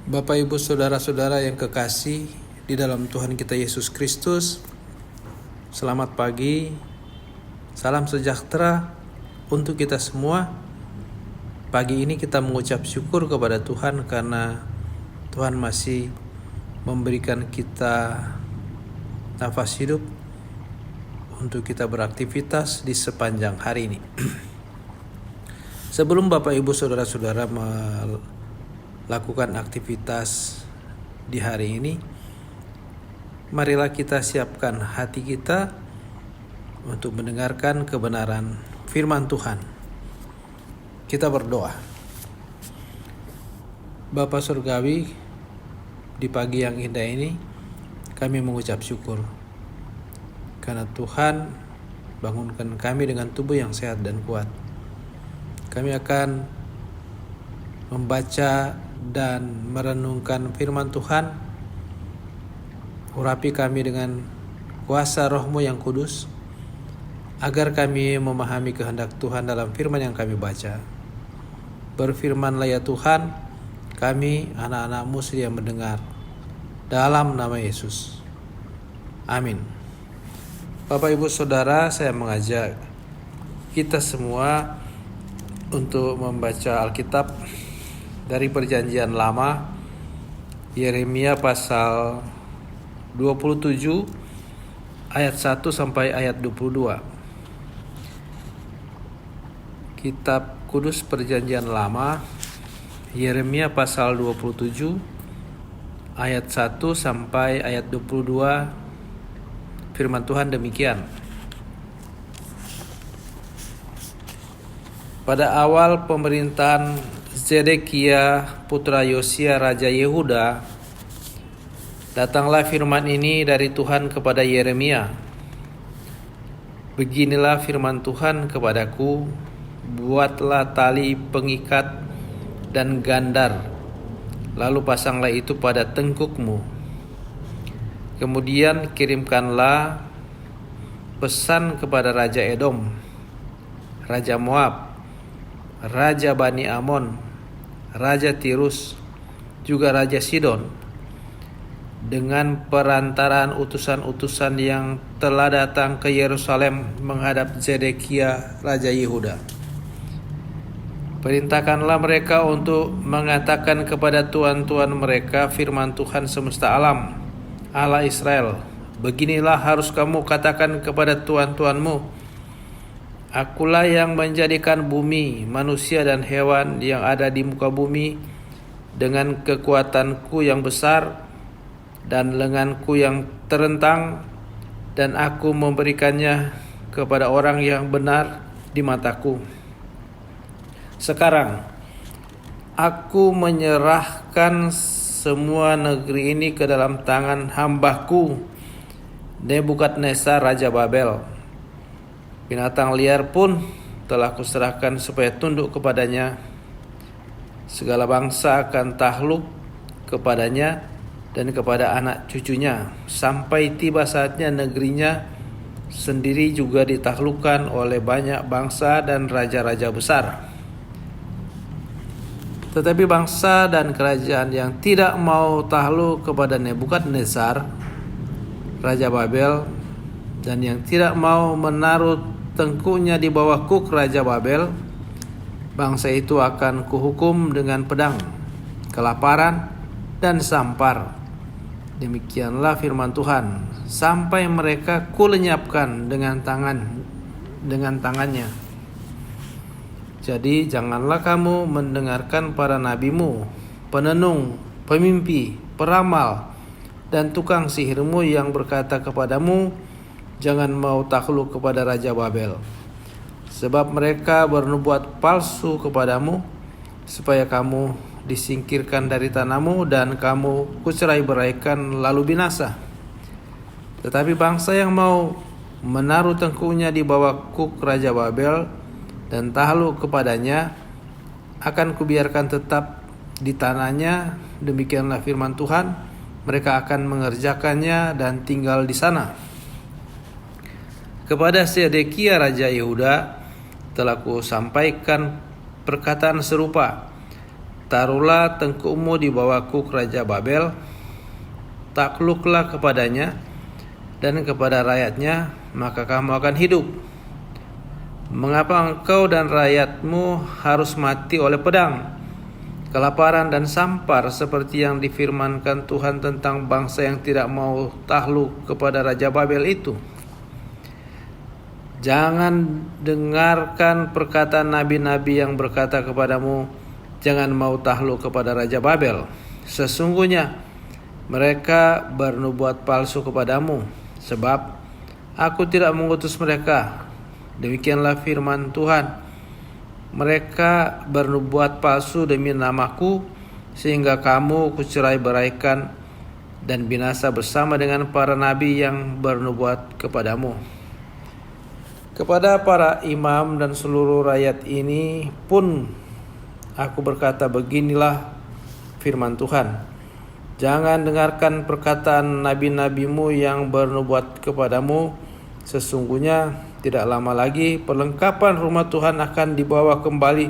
Bapak, Ibu, Saudara-saudara yang kekasih di dalam Tuhan kita Yesus Kristus, selamat pagi, salam sejahtera untuk kita semua. Pagi ini kita mengucap syukur kepada Tuhan karena Tuhan masih memberikan kita nafas hidup untuk kita beraktivitas di sepanjang hari ini. Sebelum Bapak, Ibu, Saudara-saudara melakukan aktivitas di hari ini, marilah kita siapkan hati kita untuk mendengarkan kebenaran firman Tuhan. Kita berdoa. Bapa Surgawi, di pagi yang indah ini kami mengucap syukur karena Tuhan bangunkan kami dengan tubuh yang sehat dan kuat. Kami akan membaca dan merenungkan firman Tuhan. Urapi kami dengan kuasa Roh-Mu yang kudus, agar kami memahami kehendak Tuhan dalam firman yang kami baca. Berfirmanlah ya Tuhan, kami anak-anak-Mu sedia mendengar. Dalam nama Yesus. Amin. Bapak, Ibu, Saudara, saya mengajak kita semua untuk membaca Alkitab dari Perjanjian Lama, Yeremia pasal 27 ayat 1 sampai ayat 22. Kitab Kudus Perjanjian Lama, Yeremia pasal 27 ayat 1 sampai ayat 22. Firman Tuhan demikian. Pada awal pemerintahan Zedekia putra Yosia Raja Yehuda, datanglah firman ini dari Tuhan kepada Yeremia. Beginilah firman Tuhan kepadaku, buatlah tali pengikat dan gandar, lalu pasanglah itu pada tengkukmu. Kemudian kirimkanlah pesan kepada Raja Edom, Raja Moab, Raja Bani Amon, Raja Tirus, juga Raja Sidon, dengan perantaraan utusan-utusan yang telah datang ke Yerusalem menghadap Zedekia Raja Yehuda. Perintahkanlah mereka untuk mengatakan kepada tuan-tuan mereka firman Tuhan semesta alam, Allah Israel. Beginilah harus kamu katakan kepada tuan-tuanmu, Akulah yang menjadikan bumi, manusia dan hewan yang ada di muka bumi dengan kekuatanku yang besar dan lenganku yang terentang, dan aku memberikannya kepada orang yang benar di mataku. Sekarang aku menyerahkan semua negeri ini ke dalam tangan hambaku Nebukadnezar Raja Babel. Binatang liar pun telah kuserahkan supaya tunduk kepadanya. Segala bangsa akan takluk kepadanya dan kepada anak cucunya, sampai tiba saatnya negerinya sendiri juga ditaklukkan oleh banyak bangsa dan raja-raja besar. Tetapi bangsa dan kerajaan yang tidak mau takluk kepada Nebukadnezar Raja Babel, dan yang tidak mau menaruh tengkuknya di bawah kuk Raja Babel, bangsa itu akan kuhukum dengan pedang, kelaparan, dan sampar. Demikianlah firman Tuhan, sampai mereka kulenyapkan dengan tangannya. Jadi janganlah kamu mendengarkan para nabimu, penenung, pemimpi, peramal, dan tukang sihirmu yang berkata kepadamu, jangan mau takluk kepada Raja Babel. Sebab mereka bernubuat palsu kepadamu, supaya kamu disingkirkan dari tanahmu dan kamu kucerai-beraikan lalu binasa. Tetapi bangsa yang mau menaruh tengkuknya di bawah kuk Raja Babel dan takluk kepadanya, akan kubiarkan tetap di tanahnya. Demikianlah firman Tuhan, mereka akan mengerjakannya dan tinggal di sana. Kepada Zedekia Raja Yehuda telah kusampaikan perkataan serupa, taruhlah tengkukmu di bawahku Raja Babel, takluklah kepadanya dan kepada rakyatnya, maka kamu akan hidup. Mengapa engkau dan rakyatmu harus mati oleh pedang, kelaparan dan sampar, seperti yang difirmankan Tuhan tentang bangsa yang tidak mau takluk kepada Raja Babel itu? Jangan dengarkan perkataan nabi-nabi yang berkata kepadamu, jangan mau takluk kepada Raja Babel. Sesungguhnya mereka bernubuat palsu kepadamu, sebab aku tidak mengutus mereka. Demikianlah firman Tuhan. Mereka bernubuat palsu demi namaku, sehingga kamu kucerai beraikan dan binasa bersama dengan para nabi yang bernubuat kepadamu. Kepada para imam dan seluruh rakyat ini pun aku berkata, beginilah firman Tuhan. Jangan dengarkan perkataan nabi-nabimu yang bernubuat kepadamu. Sesungguhnya tidak lama lagi perlengkapan rumah Tuhan akan dibawa kembali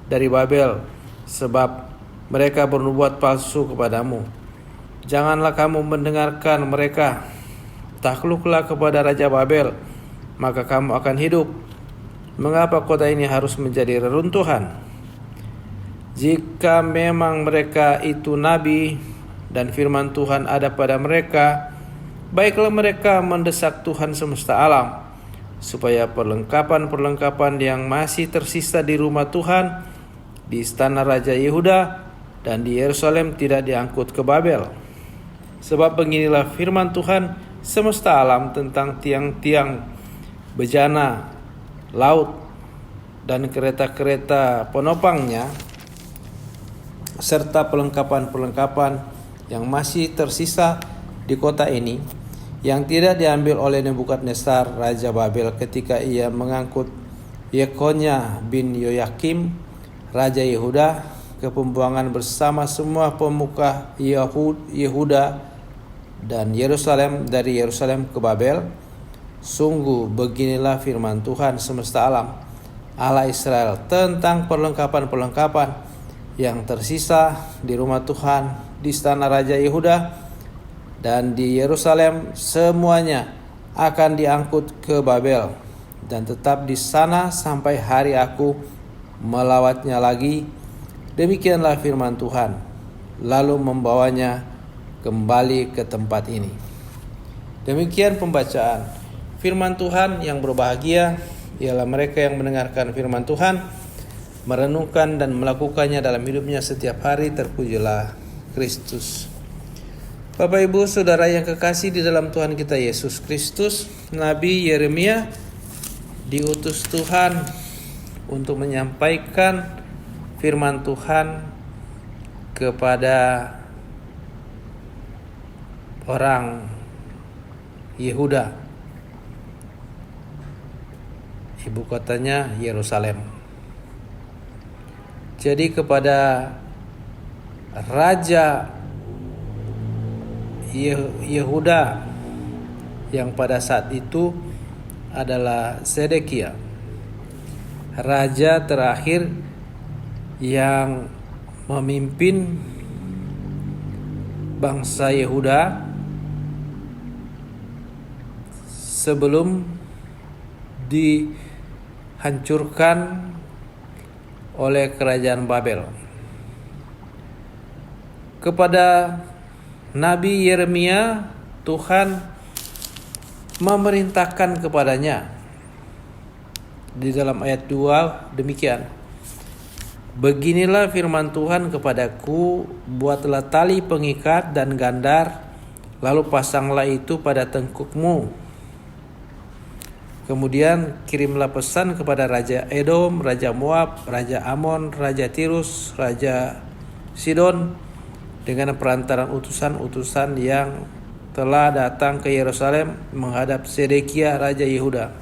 dari Babel, sebab mereka bernubuat palsu kepadamu. Janganlah kamu mendengarkan mereka. Takluklah kepada Raja Babel, maka kamu akan hidup. Mengapa kota ini harus menjadi reruntuhan? Jika memang mereka itu nabi dan firman Tuhan ada pada mereka, baiklah mereka mendesak Tuhan semesta alam, supaya perlengkapan-perlengkapan yang masih tersisa di rumah Tuhan, di istana Raja Yehuda dan di Yerusalem tidak diangkut ke Babel. Sebab beginilah firman Tuhan semesta alam tentang tiang-tiang bejana laut dan kereta-kereta penopangnya, serta perlengkapan-perlengkapan yang masih tersisa di kota ini, yang tidak diambil oleh Nebukadnezar Raja Babel ketika ia mengangkut Yekonya bin Yoyakim Raja Yehuda ke pembuangan bersama semua pemuka Yehuda dan Yerusalem dari Yerusalem ke Babel. Sungguh beginilah firman Tuhan semesta alam, Allah Israel, tentang perlengkapan-perlengkapan yang tersisa di rumah Tuhan, di istana Raja Yehuda dan di Yerusalem. Semuanya akan diangkut ke Babel dan tetap di sana sampai hari aku melawatnya lagi. Demikianlah firman Tuhan, lalu membawanya kembali ke tempat ini. Demikian pembacaan firman Tuhan. Yang berbahagia ialah mereka yang mendengarkan firman Tuhan, merenungkan dan melakukannya dalam hidupnya setiap hari. Terpujilah Kristus. Bapak Ibu Saudara yang kekasih di dalam Tuhan kita Yesus Kristus, Nabi Yeremia diutus Tuhan untuk menyampaikan firman Tuhan kepada orang Yehuda, ibu kotanya Yerusalem. Jadi kepada Raja Yehuda yang pada saat itu adalah Zedekia, raja terakhir yang memimpin bangsa Yehuda sebelum dihancurkan oleh kerajaan Babel. Kepada Nabi Yeremia, Tuhan memerintahkan kepadanya di dalam ayat 2 demikian. Beginilah firman Tuhan kepadaku, buatlah tali pengikat dan gandar, lalu pasanglah itu pada tengkukmu. Kemudian kirimlah pesan kepada Raja Edom, Raja Moab, Raja Amon, Raja Tirus, Raja Sidon, dengan perantaran utusan-utusan yang telah datang ke Yerusalem menghadap Zedekia Raja Yehuda.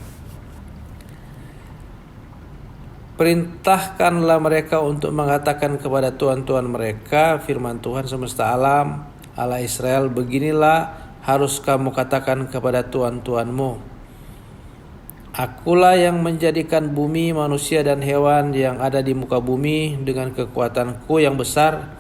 Perintahkanlah mereka untuk mengatakan kepada tuan-tuan mereka, firman Tuhan semesta alam, Allah Israel, beginilah harus kamu katakan kepada tuan-tuanmu. Akulah yang menjadikan bumi, manusia dan hewan yang ada di muka bumi dengan kekuatanku yang besar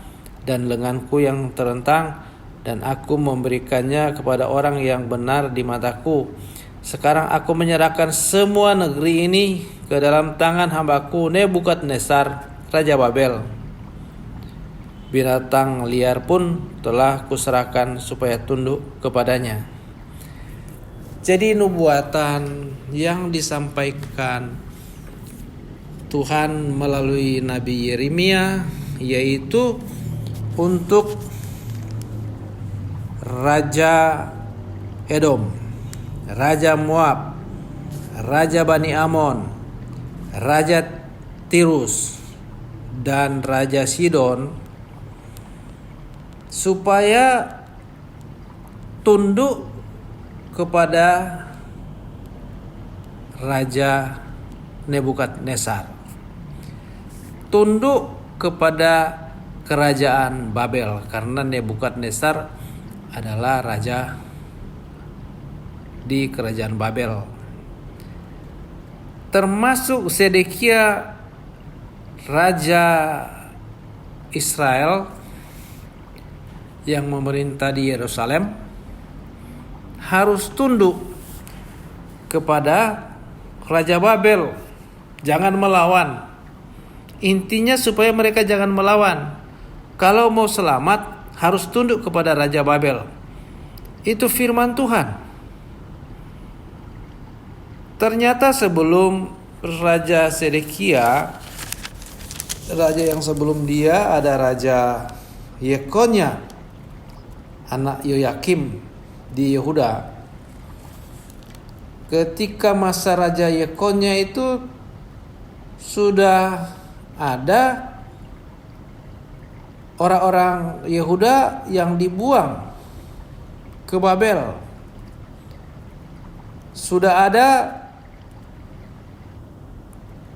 dan lenganku yang terentang, dan aku memberikannya kepada orang yang benar di mataku. Sekarang aku menyerahkan semua negeri ini ke dalam tangan hambaku Nebukadnezar, Raja Babel. Binatang liar pun telah kuserahkan supaya tunduk kepadanya. Jadi nubuatan yang disampaikan Tuhan melalui Nabi Yeremia yaitu untuk Raja Edom, Raja Moab, Raja Bani Amon, Raja Tirus, dan Raja Sidon, supaya tunduk kepada Raja Nebukadnezar, tunduk kepada kerajaan Babel, karena Nebukadnezar adalah raja di kerajaan Babel. Termasuk Sedekia, raja Israel yang memerintah di Yerusalem, harus tunduk kepada Raja Babel, jangan melawan. Intinya supaya mereka jangan melawan. Kalau mau selamat harus tunduk kepada Raja Babel. Itu firman Tuhan. Ternyata sebelum Raja Sedekia, raja yang sebelum dia ada Raja Yekonya, anak Yoyakim di Yehuda. Ketika masa Raja Yekonya itu sudah ada orang-orang Yehuda yang dibuang ke Babel. Sudah ada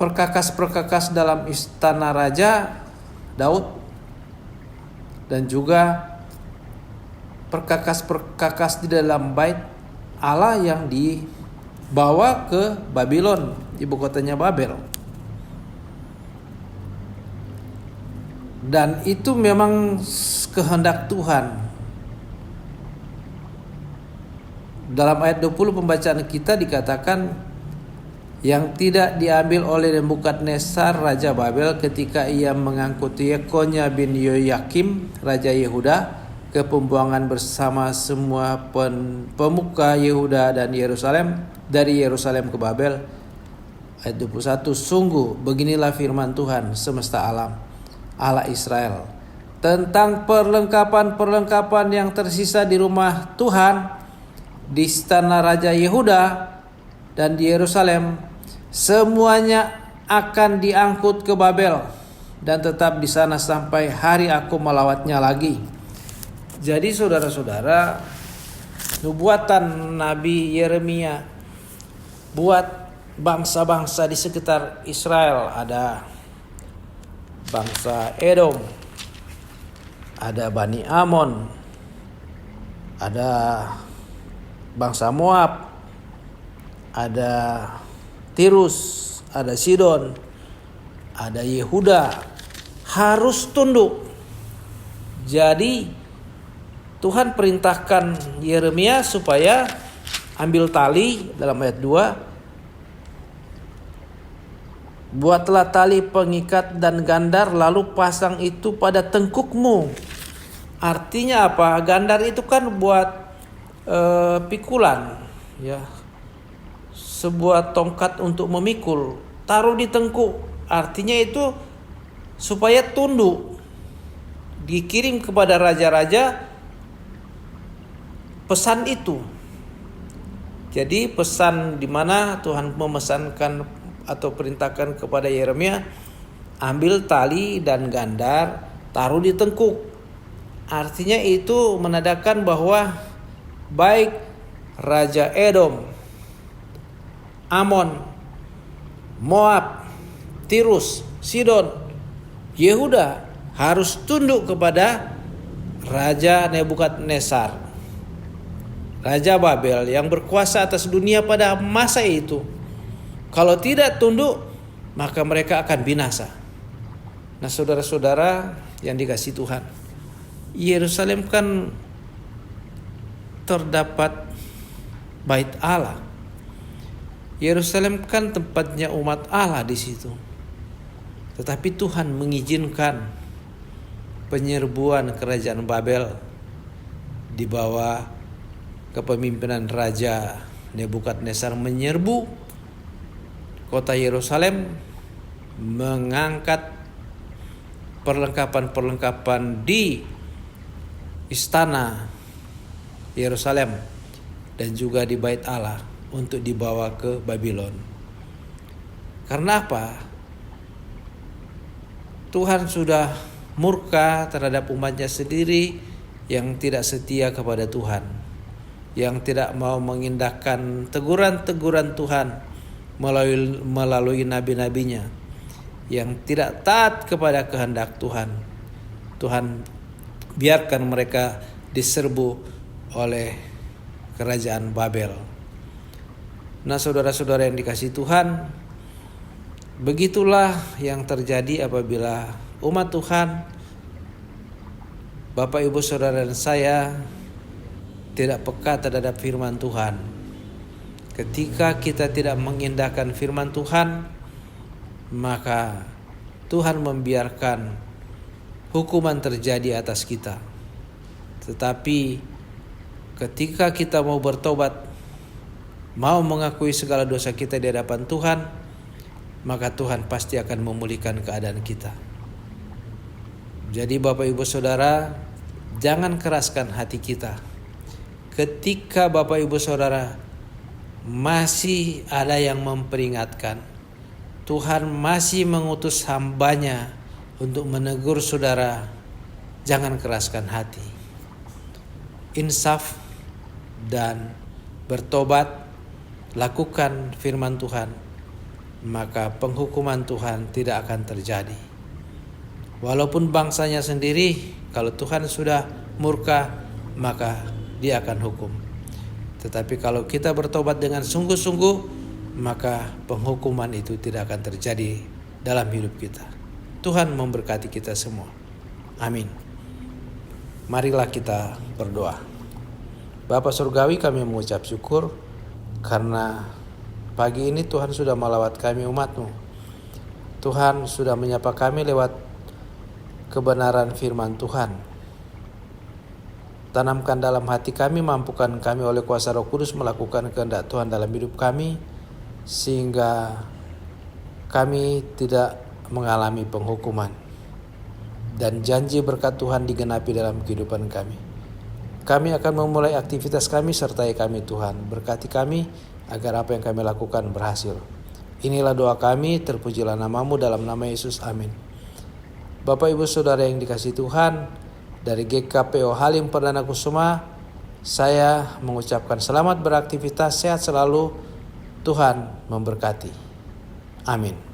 perkakas-perkakas dalam istana Raja Daud, dan juga perkakas-perkakas di dalam bait Allah yang dibawa ke Babylon, ibu kotanya Babel. Dan itu memang kehendak Tuhan. Dalam ayat 20 pembacaan kita dikatakan, yang tidak diambil oleh Nebukadnezar Raja Babel ketika ia mengangkut Yekonya bin Yoyakim Raja Yehuda ke pembuangan bersama semua pemuka Yehuda dan Yerusalem, dari Yerusalem ke Babel. Ayat 21, sungguh beginilah firman Tuhan semesta alam, Allah Israel, tentang perlengkapan-perlengkapan yang tersisa di rumah Tuhan, di istana Raja Yehuda dan di Yerusalem, semuanya akan diangkut ke Babel dan tetap di sana sampai hari aku melawatnya lagi. Jadi saudara-saudara, nubuatan Nabi Yeremia buat bangsa-bangsa di sekitar Israel, ada bangsa Edom, ada Bani Amon, ada bangsa Moab, ada Tirus, ada Sidon, ada Yehuda, harus tunduk. Jadi Tuhan perintahkan Yeremia supaya ambil tali, dalam ayat 2, buatlah tali pengikat dan gandar, lalu pasang itu pada tengkukmu. Artinya apa? Gandar itu kan buat pikulan, ya, sebuah tongkat untuk memikul, taruh di tengkuk. Artinya itu supaya tunduk. Dikirim kepada raja-raja pesan itu. Jadi pesan di mana Tuhan memesankan atau perintahkan kepada Yeremia, ambil tali dan gandar, taruh di tengkuk. Artinya itu menandakan bahwa baik Raja Edom, Amon, Moab, Tirus, Sidon, Yehuda harus tunduk kepada Raja Nebukadnezar, Raja Babel yang berkuasa atas dunia pada masa itu. Kalau tidak tunduk, maka mereka akan binasa. Nah, saudara-saudara yang dikasihi Tuhan, Yerusalem kan terdapat bait Allah. Yerusalem kan tempatnya umat Allah di situ. Tetapi Tuhan mengizinkan penyerbuan kerajaan Babel di bawah kepemimpinan Raja Nebukadnezar menyerbu kota Yerusalem, mengangkat perlengkapan-perlengkapan di istana Yerusalem dan juga di bait Allah untuk dibawa ke Babylon. Karena apa? Tuhan sudah murka terhadap umatnya sendiri yang tidak setia kepada Tuhan, yang tidak mau mengindahkan teguran-teguran Tuhan melalui nabi-nabinya, yang tidak taat kepada kehendak Tuhan. Tuhan biarkan mereka diserbu oleh kerajaan Babel. Nah, saudara-saudara yang dikasihi Tuhan, begitulah yang terjadi apabila umat Tuhan, Bapak Ibu Saudara dan saya, tidak peka terhadap firman Tuhan. Ketika kita tidak mengindahkan firman Tuhan, maka Tuhan membiarkan hukuman terjadi atas kita. Tetapi ketika kita mau bertobat, mau mengakui segala dosa kita di hadapan Tuhan, maka Tuhan pasti akan memulihkan keadaan kita. Jadi Bapak Ibu Saudara, jangan keraskan hati kita. Ketika Bapak Ibu Saudara masih ada yang memperingatkan, Tuhan masih mengutus hamba-Nya untuk menegur saudara, jangan keraskan hati. Insaf dan bertobat, lakukan firman Tuhan, maka penghukuman Tuhan tidak akan terjadi. Walaupun bangsanya sendiri, kalau Tuhan sudah murka, maka Dia akan hukum. Tetapi kalau kita bertobat dengan sungguh-sungguh, maka penghukuman itu tidak akan terjadi dalam hidup kita. Tuhan memberkati kita semua. Amin. Marilah kita berdoa. Bapa Surgawi, kami mengucap syukur karena pagi ini Tuhan sudah melawat kami umat-Mu. Tuhan sudah menyapa kami lewat kebenaran firman Tuhan. Tanamkan dalam hati kami, mampukan kami oleh kuasa Roh Kudus melakukan kehendak Tuhan dalam hidup kami, sehingga kami tidak mengalami penghukuman dan janji berkat Tuhan digenapi dalam kehidupan kami. Kami akan memulai aktivitas kami, sertai kami Tuhan. Berkati kami agar apa yang kami lakukan berhasil. Inilah doa kami, terpujilah nama-Mu dalam nama Yesus. Amin. Bapak Ibu Saudara yang dikasihi Tuhan, dari GKPO Halim Perdana Kusuma, saya mengucapkan selamat beraktivitas, sehat selalu, Tuhan memberkati. Amin.